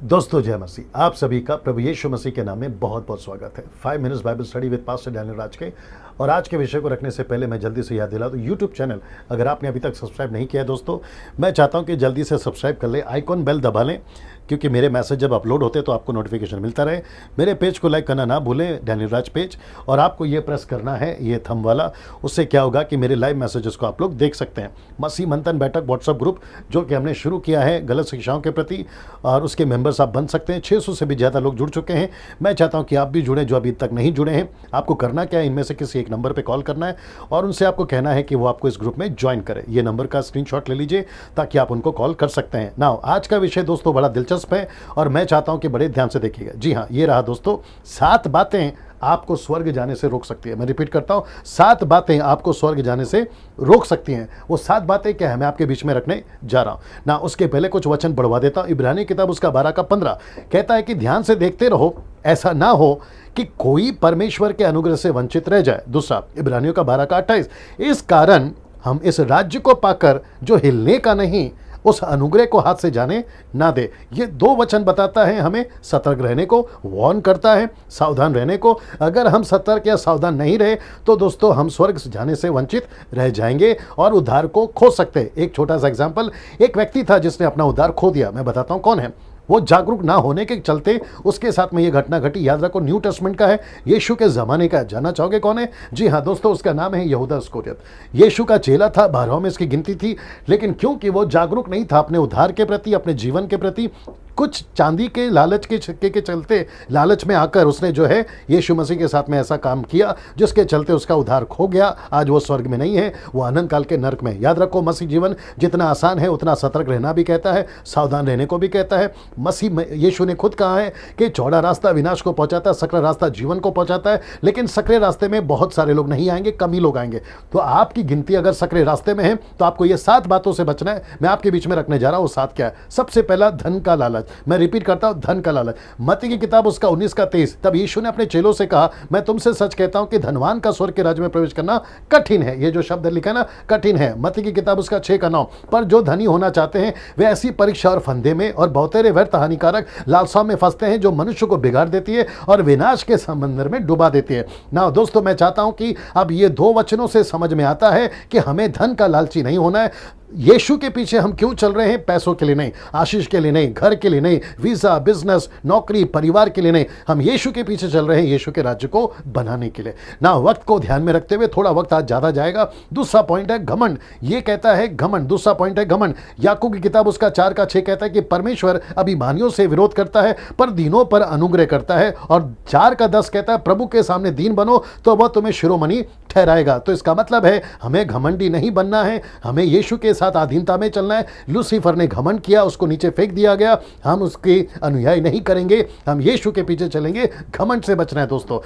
दोस्तों जय मसीह। आप सभी का प्रभु यीशु मसीह के नाम में बहुत बहुत स्वागत है 5 minutes Bible study with pastor Daniel Raj के। और आज के विषय को रखने से पहले मैं जल्दी से याद दिला दूं, यूट्यूब चैनल अगर आपने अभी तक सब्सक्राइब नहीं किया है दोस्तों, मैं चाहता हूं कि जल्दी से सब्सक्राइब कर ले, आइकॉन बेल दबा लें, क्योंकि मेरे मैसेज जब अपलोड होते हैं तो आपको नोटिफिकेशन मिलता रहे। मेरे पेज को लाइक करना ना भूलें, डैनियल राज पेज, और आपको ये प्रेस करना है ये थंब वाला। उससे क्या होगा कि मेरे लाइव मैसेजेस को आप लोग देख सकते हैं। मसीह मंथन बैठक व्हाट्सएप ग्रुप जो कि हमने शुरू किया है गलत शिक्षाओं के प्रति, और उसके मेंबर्स आप बन सकते हैं। 600 से भी ज़्यादा लोग जुड़ चुके हैं। मैं चाहता हूं कि आप भी जुड़ें जो अभी तक नहीं जुड़े हैं। आपको करना क्या है, इनमें से किसी एक नंबर पर कॉल करना है और उनसे आपको कहना है कि वो आपको इस ग्रुप में ज्वाइन करें। ये नंबर का स्क्रीनशॉट ले लीजिए ताकि आप उनको कॉल कर सकते हैं। नाउ आज का विषय दोस्तों बड़ा दिलचस्प है और मैं चाहता हूं कि बड़े ध्यान से देखिएगा। जी हाँ, ये रहा दोस्तों, 7 बातें आपको स्वर्ग जाने से रोक सकती है। मैं रिपीट करता हूं, 7 बातें आपको स्वर्ग जाने से रोक सकती हैं। वो 7 बातें क्या है, मैं आपके बीच में रखने जा रहा हूं ना। उसके पहले कुछ वचन बढ़वा देता हूं। इब्रानी किताब उसका 12 का 15 कहता है कि ध्यान से देखते रहो, ऐसा ना हो कि कोई परमेश्वर के अनुग्रह से वंचित रह जाए। दूसरा इब्रानियों का 12 का 28, इस कारण हम इस राज्य को पाकर जो हिलने का नहीं, उस अनुग्रह को हाथ से जाने ना दे। ये 2 वचन बताता है हमें सतर्क रहने को, वार्न करता है सावधान रहने को। अगर हम सतर्क या सावधान नहीं रहे तो दोस्तों हम स्वर्ग जाने से वंचित रह जाएंगे और उद्धार को खो सकते हैं। एक छोटा सा एग्जांपल, एक व्यक्ति था जिसने अपना उद्धार खो दिया। मैं बताता हूं कौन है। वो जागरूक ना होने के चलते उसके साथ में ये घटना घटी। याद रखो, न्यू टेस्टमेंट का है, यीशु के ज़माने का है। जानना चाहोगे कौन है? जी हाँ दोस्तों, उसका नाम है यहूदा इस्करियोत। यीशु का चेला था, 12 में इसकी गिनती थी, लेकिन क्योंकि वो जागरूक नहीं था अपने उद्धार के प्रति, अपने जीवन के प्रति, कुछ चांदी के लालच के छक्के के चलते लालच में आकर उसने जो है यीशु मसीह के साथ में ऐसा काम किया जिसके चलते उसका उद्धार खो गया। आज वो स्वर्ग में नहीं है, वो अनंत काल के नरक में। याद रखो, मसीह जीवन जितना आसान है उतना सतर्क रहना भी कहता है, सावधान रहने को भी कहता है। मसीह यीशु ने खुद कहा है कि चौड़ा रास्ता विनाश को पहुंचाता है, सकरा रास्ता जीवन को पहुंचाता है, लेकिन सकरे रास्ते में बहुत सारे लोग नहीं आएंगे, कम ही लोग आएंगे। तो आपकी गिनती अगर सकरे रास्ते में है तो आपको ये 7 बातों से बचना है। मैं आपके बीच में रखने जा रहा हूं। वो 7 क्या है? सबसे पहला, धन का लालच। मैं रिपीट करता हूं, धन का लालच। मत्ती की किताब उसका 19 का 23, तब यीशु ने अपने चेलों से कहा, मैं तुमसे सच कहता हूं कि धनवान का स्वर्ग के राज्य में प्रवेश करना कठिन है। ये जो शब्द लिखा है ना, कठिन है। मत्ती की किताब उसका 6 का 9, पर जो धनी होना चाहते हैं वे ऐसी परीक्षा और फंदे में और बहुतेरे व्यर्थ हानिकारक लालसाओं में फंसते हैं जो मनुष्य को बिगाड़ देती है और विनाश के समंदर में डुबा देती है। ना दोस्तों, मैं चाहता हूं कि अब ये 2 वचनों से समझ में आता है कि हमें धन का लालची नहीं होना है। यीशु के पीछे हम क्यों चल रहे हैं? पैसों के लिए नहीं, आशीष के लिए नहीं, घर के लिए नहीं, वीजा, बिजनेस, नौकरी, परिवार के लिए नहीं। हम यीशु के पीछे चल रहे हैं यीशु के राज्य को बनाने के लिए। ना वक्त को ध्यान में रखते हुए, थोड़ा वक्त आज ज्यादा जाएगा। दूसरा पॉइंट है घमंड। ये कहता है घमंड, दूसरा पॉइंट है घमंड। याकूब की किताब उसका 4 का 6 कहता है कि परमेश्वर अभिमानियों से विरोध करता है पर दीनों पर अनुग्रह करता है। और 4 का 10 कहता है प्रभु के सामने दीन बनो तो वह तुम्हें शिरोमणि ठहराएगा। तो इसका मतलब है हमें घमंडी नहीं बनना है, हमें यीशु के साथ अधीनता में चलना है। लूसीफर ने घमंड किया, उसको नीचे फेंक दिया गया। हम उसके अनुयायी नहीं करेंगे, हम यीशु के पीछे चलेंगे। घमंड से बचना है दोस्तों।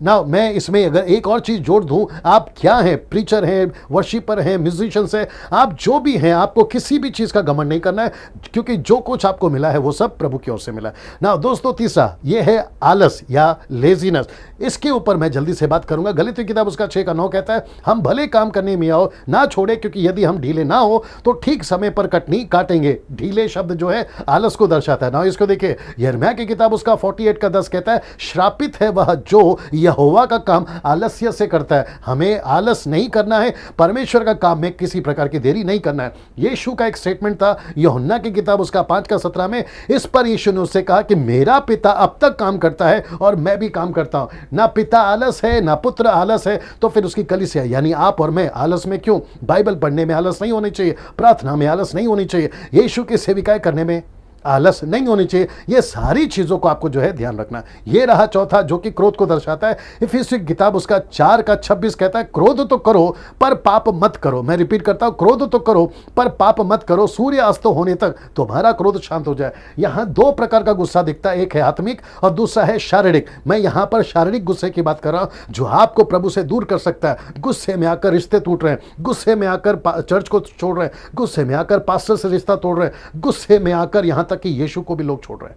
ना मैं इसमें अगर एक और चीज जोड़ दूं, आप क्या हैं? प्रीचर हैं, वर्शिपर हैं, म्यूजिशियंस हैं, आप जो भी हैं, आपको किसी भी चीज का घमंड नहीं करना है, क्योंकि जो कुछ आपको मिला है वो सब प्रभु की ओर से मिला है। ना दोस्तों, तीसरा ये है आलस या लेजीनेस। इसके ऊपर मैं जल्दी से बात करूंगा। गलीतियों की किताब उसका 6 का 9 कहता है, हम भले काम करने में आओ ना छोड़े, क्योंकि यदि हम ढीले ना हो तो ठीक समय पर कटनी काटेंगे। ढीले शब्द जो है आलस को दर्शाता है। ना इसको देखिए, यिर्मयाह की किताब उसका 48 का 10 कहता है, श्रापित है वह जो यहोवा का काम आलस्य से करता है। हमें आलस नहीं करना है, परमेश्वर का काम में किसी प्रकार की देरी नहीं करना है। यीशु का एक स्टेटमेंट था यूहन्ना की किताब उसका 5 का 17 में। इस पर यीशु ने उससे कहा कि मेरा पिता अब तक काम करता है और मैं भी काम करता हूं। ना पिता आलस है ना पुत्र आलस है, तो फिर उसकी कलीसिया यानी आप और मैं आलस में क्यों? बाइबल पढ़ने में आलस नहीं होनी चाहिए, प्रार्थना में आलस नहीं होनी चाहिए, यीशु की सेविकाएं करने में आलस नहीं होनी चाहिए। ये सारी चीजों को आपको जो है ध्यान रखना। ये रहा चौथा, जो कि क्रोध को दर्शाता है। इफिसियों की किताब उसका 4 का 26 कहता है, क्रोध तो करो पर पाप मत करो। मैं रिपीट करता हूं, क्रोध तो करो पर पाप मत करो, सूर्य अस्त होने तक तुम्हारा क्रोध शांत हो जाए। यहां 2 प्रकार का गुस्सा दिखता है, एक है आत्मिक और दूसरा है शारीरिक। मैं यहां पर शारीरिक गुस्से की बात कर रहा हूं जो आपको प्रभु से दूर कर सकता है। गुस्से में आकर रिश्ते टूट रहे हैं, गुस्से में आकर चर्च को छोड़ रहे हैं, गुस्से में आकर पास्टर से रिश्ता तोड़ रहे हैं, गुस्से में आकर यहां तक कि यीशु को भी लोग छोड़ रहे हैं।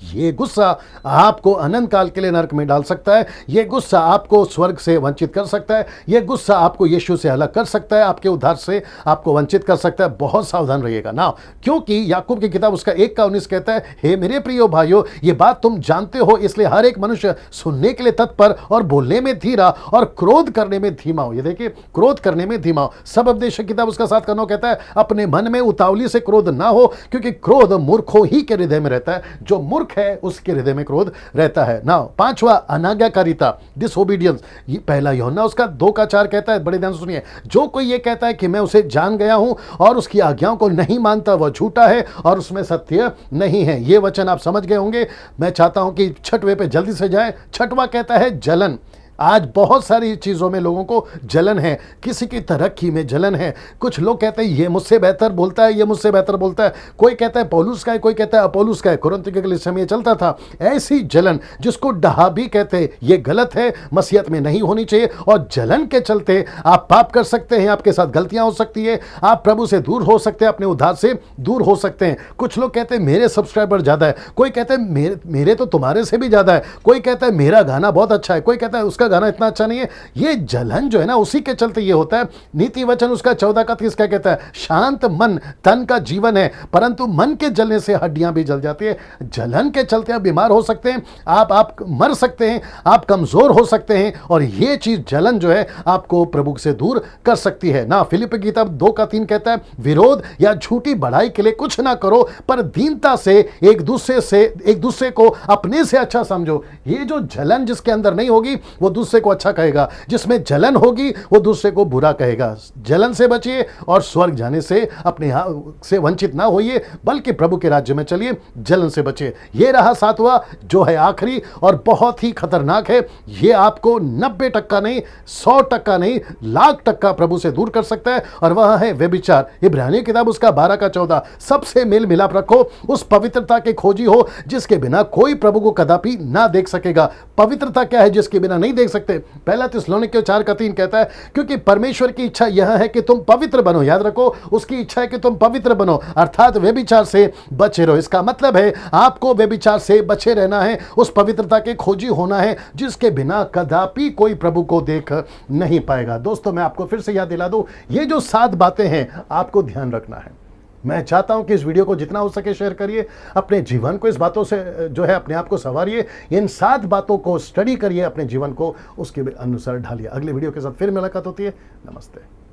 ये गुस्सा आपको अनंत काल के लिए नरक में डाल सकता है। ये गुस्सा आपको स्वर्ग से वंचित कर सकता है। ये गुस्सा आपको यीशु से अलग कर सकता है, आपके उद्धार से आपको वंचित कर सकता है। बहुत सावधान रहिएगा ना, क्योंकि याकूब की किताब उसका 1:19 कहता है, हे मेरे प्रियो भाइयों, ये बात तुम जानते हो, इसलिए हर एक मनुष्य सुनने के लिए तत्पर और बोलने में धीरा और क्रोध करने में धीमा हो। ये देखिए, क्रोध करने में धीमा हो। सब उपदेश की किताब उसका 7:9 कहता है, अपने मन में उतावली से क्रोध ना हो, क्योंकि क्रोध मूर्खों ही के हृदय में रहता है। जो मूर्ख है उसके हृदय में क्रोध रहता है ना। पांचवा, अनाज्ञाकारिता, डिसओबीडियंस। ये पहला यूहन्ना उसका 2:4 कहता है, बड़े ध्यान से सुनिए, जो कोई ये कहता है कि मैं उसे जान गया हूं और उसकी आज्ञाओं को नहीं मानता, वह झूठा है और उसमें सत्य नहीं है। ये वचन आप समझ गए होंगे। मैं चाहता हूं कि छठवें पे जल्दी से जाए। छठवां कहता है जलन। आज बहुत सारी चीज़ों में लोगों को जलन है, किसी की तरक्की में जलन है। कुछ लोग कहते हैं ये मुझसे बेहतर बोलता है, ये मुझसे बेहतर बोलता है। कोई कहता है पौलुस का है, कोई कहता है अपोलुस का है। कुरिन्थियों के कलीसिया में ये चलता था। ऐसी जलन जिसको डहा भी कहते हैं, ये गलत है, मसीहत में नहीं होनी चाहिए। और जलन के चलते आप पाप कर सकते हैं, आपके साथ गलतियां हो सकती है, आप प्रभु से दूर हो सकते हैं, अपने उद्धार से दूर हो सकते हैं। कुछ लोग कहते हैं मेरे सब्सक्राइबर ज़्यादा है, कोई कहते हैं मेरे तो तुम्हारे से भी ज़्यादा है, कोई कहता है मेरा गाना बहुत अच्छा है, कोई कहता है उसका गाना इतना अच्छा नहीं है। ये जलन जो है ना, उसी के चलते ये होता है। नीति वचन उसका 14:30 क्या कहता है, शांत मन तन का जीवन है, परंतु मन के जलने से हड्डियां भी जल जाती है। जलन के चलते आप बीमार हो सकते हैं, आप मर सकते हैं, आप कमजोर हो सकते हैं। और ये चीज जलन जो है आपको प्रभु से दूर कर सकती है ना। फिलिप्पी की किताब 2:3 कहता है, विरोध या झूठी बढ़ाई के लिए कुछ ना करो, पर दीनता से एक दूसरे को अपने से अच्छा समझो। ये जो जलन जिसके अंदर नहीं होगी वो दूसरे को अच्छा कहेगा, जिसमें जलन होगी वो दूसरे को बुरा कहेगा। जलन से बचिए और स्वर्ग जाने से अपने से वंचित ना होइए, बल्कि प्रभु के राज्य में चलिए, जलन से बचिए। ये रहा 7वां, जो है आखिरी और बहुत ही खतरनाक है। ये आपको 90% नहीं, 100% नहीं, 1,00,000% प्रभु से दूर कर सकता है, और वह है व्यभिचार। इब्रानियों की किताब उसका 12:14, सबसे मेल मिलाप रखो, उस पवित्रता के खोजी हो जिसके बिना कोई प्रभु को कदापि ना देख सकेगा। पवित्रता क्या है जिसके बिना नहीं देख सकते? पहला थिस्सलुनीकियों 4:3 कहता है, क्योंकि परमेश्वर की इच्छा यह है कि तुम पवित्र बनो। याद रखो, उसकी इच्छा है कि तुम पवित्र बनो, अर्थात व्यभिचार से बचे रहो। इसका मतलब है आपको व्यभिचार से बचे रहना है, उस पवित्रता के खोजी होना है जिसके बिना कदापि कोई प्रभु को देख नहीं पाएगा। दोस्तों, मैं आपको फिर से याद दिला दूं, ये जो 7 बातें हैं आपको ध्यान रखना है। मैं चाहता हूं कि इस वीडियो को जितना हो सके शेयर करिए, अपने जीवन को इस बातों से जो है अपने आप को संवारिए, इन 7 बातों को स्टडी करिए, अपने जीवन को उसके अनुसार ढालिए। अगले वीडियो के साथ फिर मुलाकात होती है। नमस्ते।